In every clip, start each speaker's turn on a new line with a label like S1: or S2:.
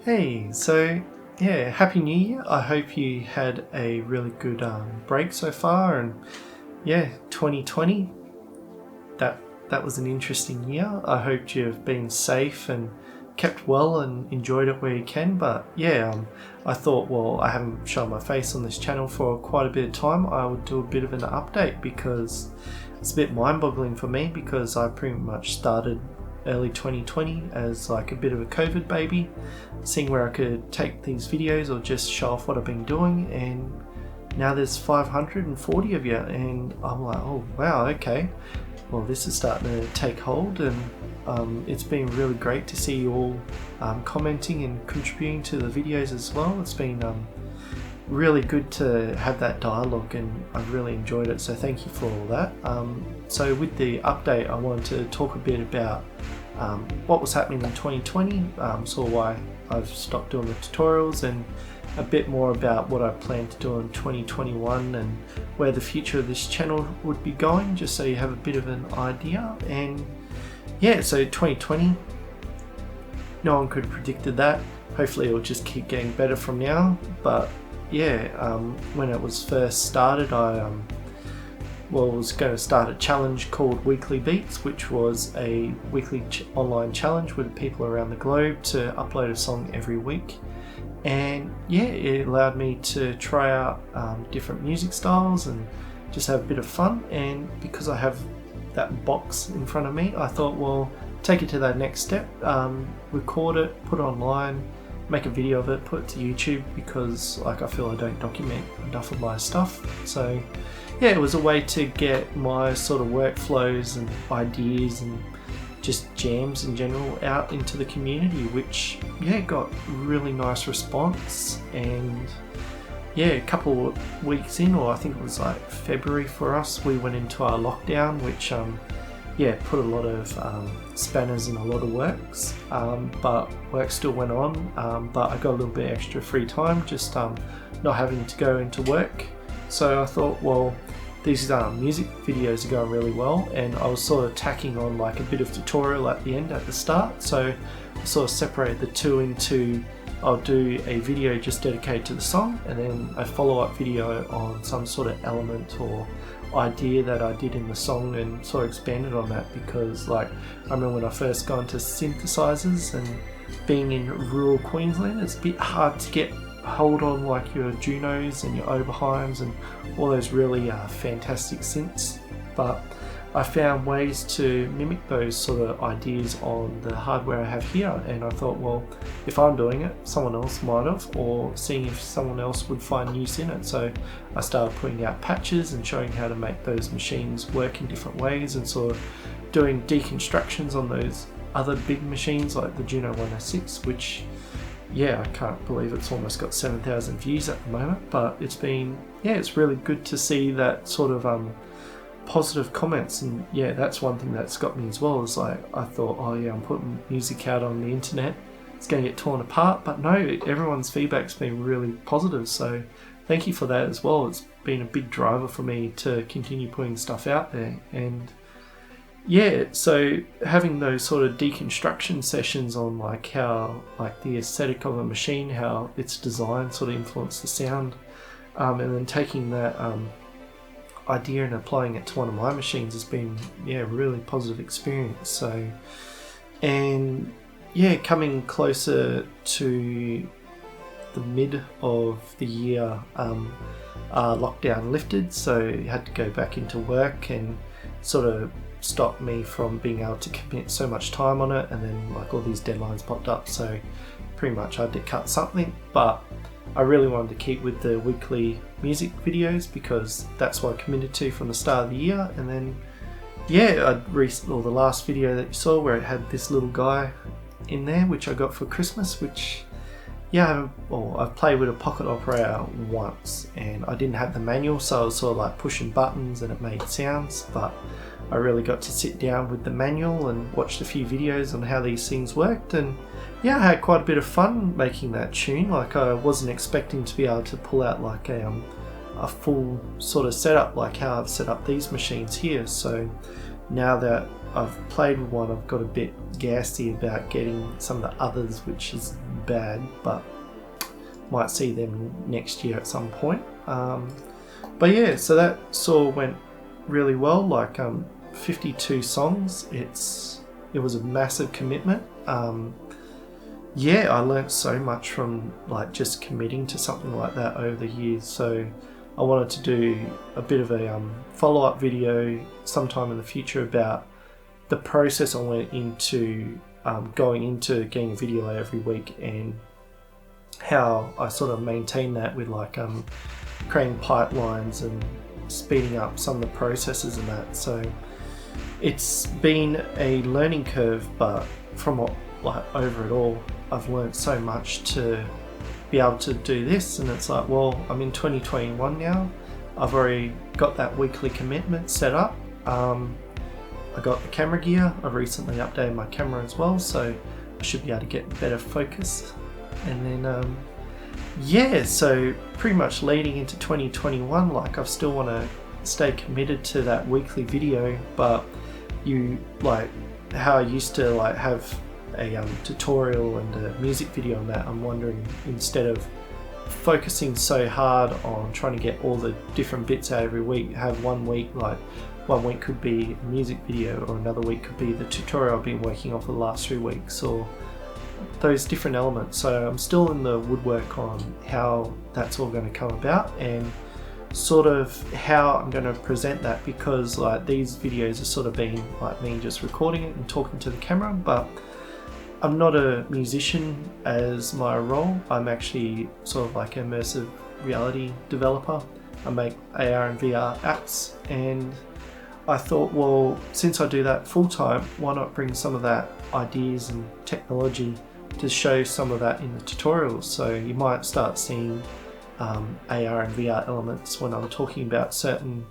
S1: Hey, so yeah, Happy New Year. I hope you had a really good break so far, and yeah, 2020. That was an interesting year. I hope you've been safe and kept well and enjoyed it where you can. But yeah, I thought, well, I haven't shown my face on this channel for quite a bit of time. I would do a bit of an update because it's a bit mind-boggling for me because I pretty much started early 2020 as like a bit of a COVID baby, seeing where I could take these videos or just show off what I've been doing, and now there's 540 of you, and I'm like, oh wow, okay, well this is starting to take hold, and it's been really great to see you all commenting and contributing to the videos as well. It's been really good to have that dialogue, and I've really enjoyed it, so thank you for all that. So with the update, I wanted to talk a bit about what was happening in 2020, so why I've stopped doing the tutorials, and a bit more about what I plan to do in 2021 and where the future of this channel would be going, just so you have a bit of an idea. And yeah, so 2020, no one could have predicted that. Hopefully it'll just keep getting better from now, but yeah, when it was first started, I was going to start a challenge called Weekly Beats, which was a weekly online challenge with people around the globe to upload a song every week. And yeah, it allowed me to try out different music styles and just have a bit of fun. And because I have that box in front of me, I thought, well, take it to that next step, record it, put it online, make a video of it, put it to YouTube, because like I feel I don't document enough of my stuff. So yeah, it was a way to get my sort of workflows and ideas and just jams in general out into the community, which yeah, got really nice response. And yeah, a couple of weeks in, or I think it was like February for us, we went into our lockdown, which yeah, put a lot of spanners in a lot of works, but work still went on, but I got a little bit extra free time, just not having to go into work. So I thought, well, these music videos are going really well, and I was sort of tacking on like a bit of tutorial at the end, at the start, so I sort of separated the two into, I'll do a video just dedicated to the song, and then a follow-up video on some sort of element or idea that I did in the song, and sort of expanded on that, because like I remember when I first got into synthesizers, and being in rural Queensland, it's a bit hard to get hold on like your Junos and your Oberheims and all those really fantastic synths, but I found ways to mimic those sort of ideas on the hardware I have here, and I thought, well, if I'm doing it, someone else might have, or seeing if someone else would find use in it. So I started putting out patches and showing how to make those machines work in different ways, and sort of doing deconstructions on those other big machines like the Juno 106, which yeah, I can't believe it's almost got 7,000 views at the moment, but it's been, yeah, it's really good to see that sort of positive comments. And yeah, that's one thing that's got me as well, is like I thought, oh yeah, I'm putting music out on the internet, it's going to get torn apart, but no, everyone's feedback's been really positive, so thank you for that as well. It's been a big driver for me to continue putting stuff out there. And yeah, so having those sort of deconstruction sessions on like how like the aesthetic of a machine, how its design sort of influenced the sound, and then taking that idea and applying it to one of my machines has been, yeah, really positive experience. So, and yeah, coming closer to the mid of the year, lockdown lifted, so I had to go back into work, and sort of stopped me from being able to commit so much time on it, and then like all these deadlines popped up, so pretty much I had to cut something. But I really wanted to keep with the weekly music videos, because that's what I committed to from the start of the year. And then yeah, the last video that you saw where it had this little guy in there, which I got for Christmas, which yeah, I've played with a pocket operator once, and I didn't have the manual, so I was sort of like pushing buttons and it made sounds, but I really got to sit down with the manual and watched a few videos on how these things worked, and yeah, I had quite a bit of fun making that tune. Like I wasn't expecting to be able to pull out like a full sort of setup like how I've set up these machines here. So now that I've played with one, I've got a bit gassy about getting some of the others, which is bad, but might see them next year at some point. But yeah, so that sort of went really well, like 52 songs. It was a massive commitment. Yeah, I learnt so much from like just committing to something like that over the years. So I wanted to do a bit of a follow-up video sometime in the future about the process I went into going into getting a video out every week, and how I sort of maintain that with like creating pipelines and speeding up some of the processes and that. So it's been a learning curve, but from what, like, over it all, I've learned so much to be able to do this. And it's like, well, I'm in 2021 now. I've already got that weekly commitment set up. I got the camera gear. I've recently updated my camera as well, so I should be able to get better focus. And then yeah, so pretty much leading into 2021, like I still want to stay committed to that weekly video, but you like how I used to like have a tutorial and a music video on that. I'm wondering, instead of focusing so hard on trying to get all the different bits out every week, have one week, like one week could be a music video, or another week could be the tutorial I've been working on for the last 3 weeks, or those different elements. So I'm still in the woodwork on how that's all going to come about, and sort of how I'm going to present that, because like these videos are sort of been like me just recording it and talking to the camera, but I'm not a musician as my role. I'm actually sort of like an immersive reality developer. I make AR and VR apps, and I thought, well, since I do that full time, why not bring some of that ideas and technology to show some of that in the tutorials. So you might start seeing AR and VR elements when I'm talking about certain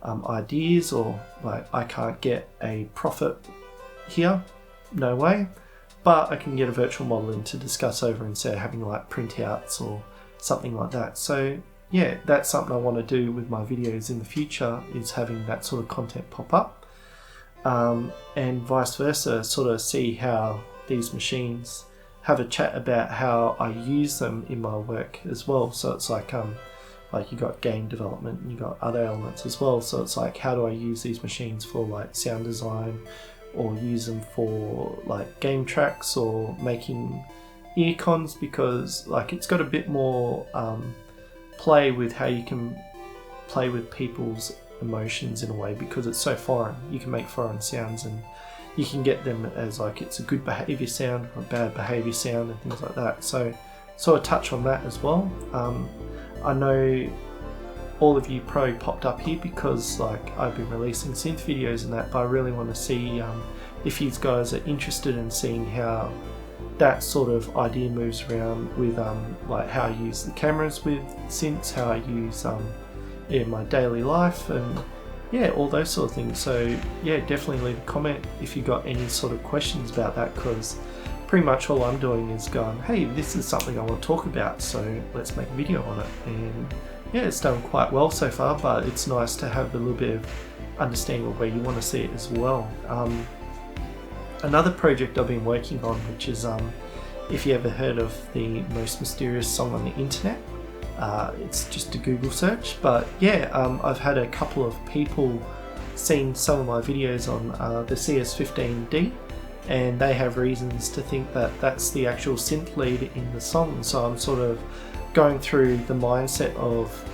S1: ideas, or like I can't get a profit here, no way, but I can get a virtual model in to discuss over instead of having like printouts or something like that. So yeah, that's something I want to do with my videos in the future, is having that sort of content pop up, and vice versa, sort of see how these machines, have a chat about how I use them in my work as well. So it's like you got game development and you got other elements as well. So it's like, how do I use these machines for like sound design, or use them for like game tracks, or making ear cons, because like it's got a bit more play with how you can play with people's emotions in a way, because it's so foreign. You can make foreign sounds and you can get them as like it's a good behavior sound or a bad behavior sound and things like that. So sort of touch on that as well. I know all of you probably popped up here because like I've been releasing synth videos and that, but I really want to see if you guys are interested in seeing how that sort of idea moves around with like how I use the cameras with synths, how I use in my daily life, and yeah, all those sort of things. So yeah, definitely leave a comment if you got any sort of questions about that, because pretty much all I'm doing is going, hey, this is something I want to talk about, so let's make a video on it. And yeah, it's done quite well so far, but it's nice to have a little bit of understanding of where you want to see it as well. Another project I've been working on, which is if you ever heard of the most mysterious song on the internet, it's just a Google search, but yeah, I've had a couple of people seen some of my videos on the CS15D, and they have reasons to think that that's the actual synth lead in the song. So I'm sort of going through the mindset of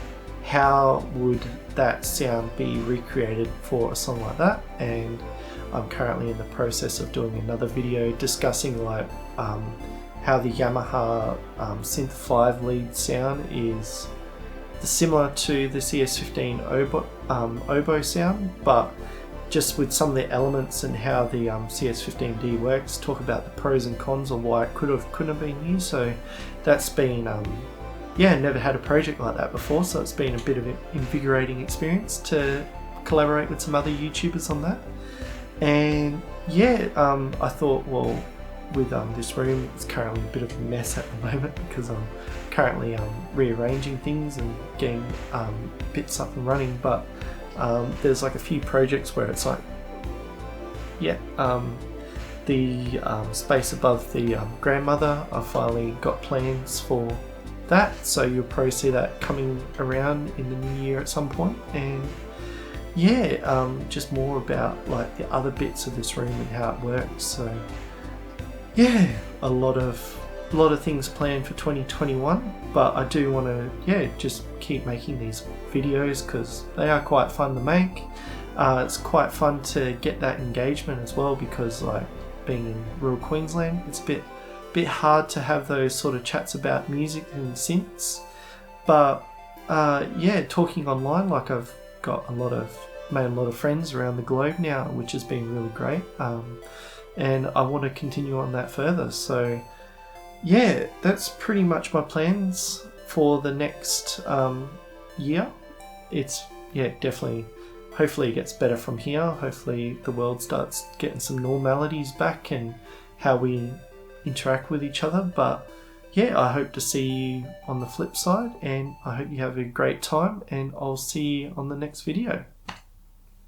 S1: how would that sound be recreated for a song like that, and I'm currently in the process of doing another video discussing like how the Yamaha Synth 5 lead sound is similar to the CS15 oboe sound, but just with some of the elements and how the CS15D works, talk about the pros and cons of why it couldn't have been used. So that's been yeah, never had a project like that before, so it's been a bit of an invigorating experience to collaborate with some other YouTubers on that. And yeah, I thought, well, with this room, it's currently a bit of a mess at the moment because I'm currently rearranging things and getting bits up and running, but there's like a few projects where it's like, yeah, the space above the grandmother, I finally got plans for that, so you'll probably see that coming around in the new year at some point. And yeah, just more about like the other bits of this room and how it works. So yeah, a lot of things planned for 2021, but I do want to just keep making these videos because they are quite fun to make. It's quite fun to get that engagement as well, because like being in rural Queensland, it's a bit hard to have those sort of chats about music and synths. But talking online, like I've got made a lot of friends around the globe now, which has been really great. And I want to continue on that further. So yeah, that's pretty much my plans for the next year. It's definitely, hopefully it gets better from here. Hopefully the world starts getting some normalities back and how we interact with each other. But yeah, I hope to see you on the flip side, and I hope you have a great time, and I'll see you on the next video.